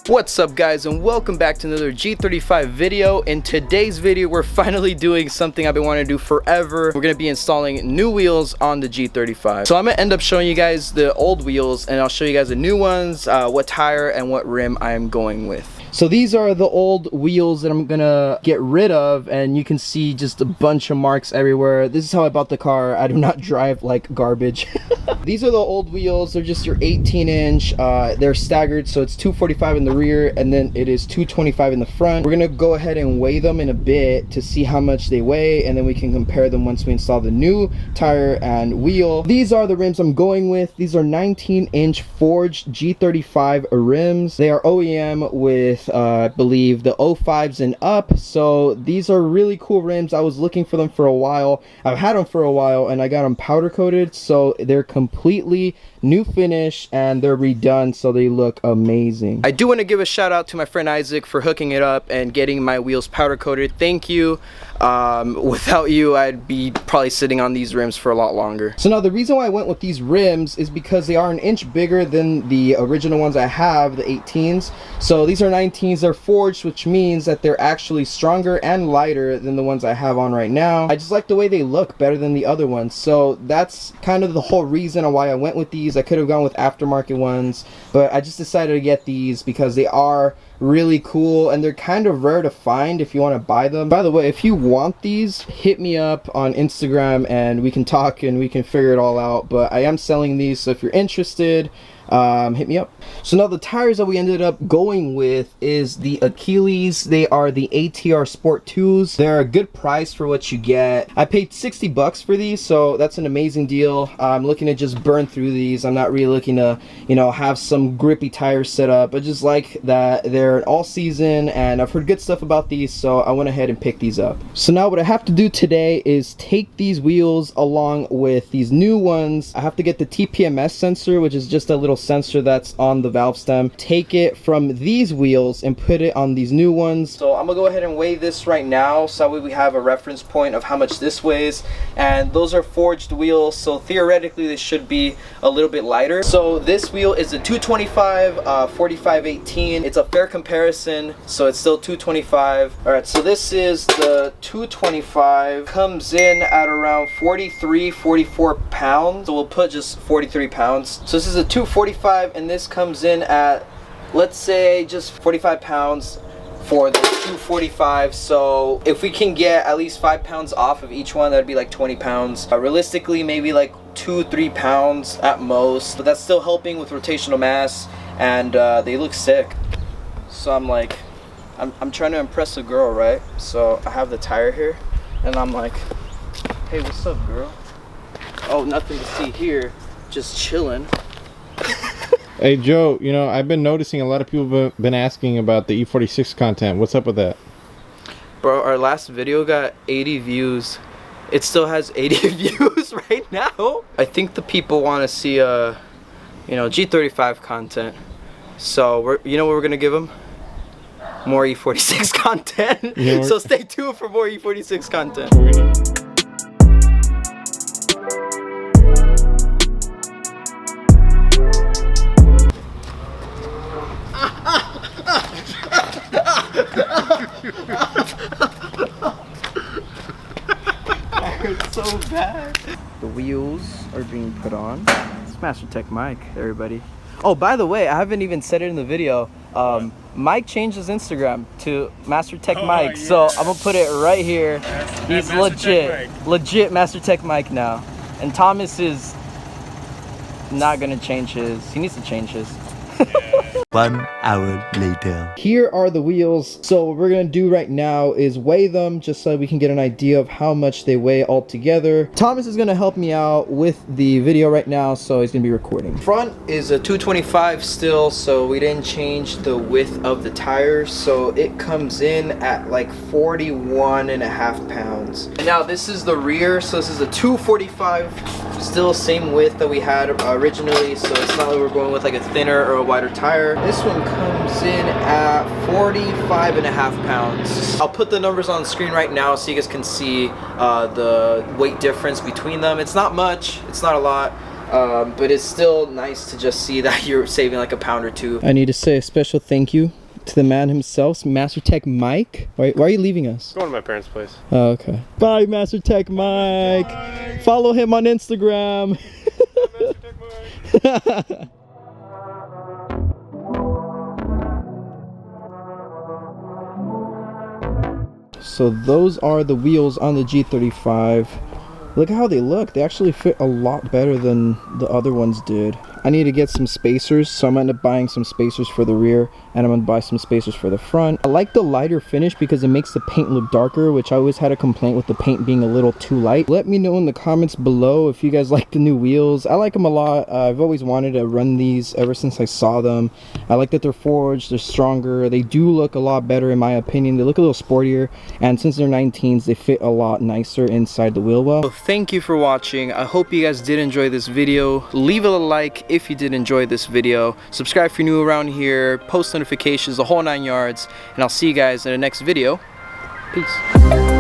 What's up guys, and welcome back to another G35 video. In today's video we're finally doing something I've been wanting to do forever. We're going to be installing new wheels on the G35. So I'm going to end up showing you guys the old wheels, and I'll show you guys the new ones, what tire and what rim I am going with. So these are the old wheels that I'm gonna get rid of, and you can see just a bunch of marks everywhere. This is how I bought the car. I do not drive like garbage. These are the old wheels. They're just your 18-inch. They're staggered, so it's 245 in the rear and then it is 225 in the front. We're gonna go ahead and weigh them in a bit to see how much they weigh, and then we can compare them once we install the new tire and wheel. These are the rims I'm going with. These are 19-inch forged G35 rims. They are OEM with I believe the 05s and up, so these are really cool rims. I was looking for them for a while. I've had them for a while and I got them powder coated, so they're completely new finish and they're redone, so they look amazing. I do want to give a shout out to my friend Isaac for hooking it up and getting my wheels powder coated. Thank you. Without you I'd be probably sitting on these rims for a lot longer. So now the reason why I went with these rims is because they are an inch bigger than the original ones I have, the 18s. So these are 19s, they're forged, which means that they're actually stronger and lighter than the ones I have on right now. I just like the way they look better than the other ones, so that's kind of the whole reason why I went with these. I could have gone with aftermarket ones, but I just decided to get these because they are really cool and they're kind of rare to find if you want to buy them. By the way, if you want these, hit me up on Instagram and we can talk and we can figure it all out. But I am selling these, so if you're interested, hit me up. So now the tires that we ended up going with is the Achilles. They are the ATR Sport 2s. They're a good price for what you get. I paid 60 bucks for these, so that's an amazing deal. I'm looking to just burn through these. I'm not really looking to, you know, have some grippy tires set up. I just like that they're an all season, and I've heard good stuff about these, so I went ahead and picked these up. So now what I have to do today is take these wheels along with these new ones. I have to get the TPMS sensor, which is just a little sensor that's on the valve stem, take it from these wheels and put it on these new ones. So I'm gonna go ahead and weigh this right now, so that way we have a reference point of how much this weighs. And those are forged wheels, so theoretically they should be a little bit lighter. So this wheel is a 225 45/18. It's a fair comparison, so it's still 225. All right, so this is the 225, comes in at around 44 pounds, so we'll put just 43 pounds. So this is a 245, and this comes in at, let's say, just 45 pounds for the 245. So if we can get at least 5 pounds off of each one, that'd be like 20 pounds. Realistically, maybe like 2-3 pounds at most, but that's still helping with rotational mass, and they look sick. So I'm like, I'm trying to impress a girl, right? So I have the tire here and I'm like, hey, what's up, girl? Oh, nothing to see here, just chilling. Hey Joe, you know, I've been noticing a lot of people have been asking about the E46 content. What's up with that? Bro, our last video got 80 views. It still has 80 views right now. I think the people want to see you know, G35 content. So you know what we're gonna give them? More E46 content. You know, so stay tuned for more E46 content. It's so bad. The wheels are being put on. It's Master Tech Mike, everybody. Oh, by the way, I haven't even said it in the video. Mike changed his Instagram to Master Tech Mike, yeah. So I'm gonna put it right here. He's legit Master Tech Mike now. And Thomas is not gonna change his. He needs to change his. 1 hour later. Here are the wheels. So what we're gonna do right now is weigh them, just so we can get an idea of how much they weigh all together. Thomas is gonna help me out with the video right now, so he's gonna be recording. Front is a 225 still, so we didn't change the width of the tires, so it comes in at like 41.5 pounds. And now this is the rear, so this is a 245, still same width that we had originally, so it's not like we're going with like a thinner or a wider tire. This one comes in at 45.5 pounds. I'll put the numbers on the screen right now so you guys can see the weight difference between them. It's not much, it's not a lot. but it's still nice to just see that you're saving like a pound or two. I need to say a special thank you to the man himself, Master Tech Mike. Why are you leaving us? Going to my parents' place. Oh, okay. Bye, Master Tech Mike. Bye. Follow him on Instagram. Master Tech Mike. So those are the wheels on the G35. Look at how they look. They actually fit a lot better than the other ones did. I need to get some spacers, so I'm gonna end up buying some spacers for the rear, and I'm gonna buy some spacers for the front. I like the lighter finish because it makes the paint look darker, which I always had a complaint with the paint being a little too light. Let me know in the comments below if you guys like the new wheels. I like them a lot. I've always wanted to run these ever since I saw them. I like that they're forged, they're stronger, they do look a lot better in my opinion. They look a little sportier, and since they're 19s, they fit a lot nicer inside the wheel well. So thank you for watching. I hope you guys did enjoy this video. Leave it a like if you did enjoy this video. Subscribe if you're new around here, post notifications, the whole 9 yards, and I'll see you guys in the next video. Peace.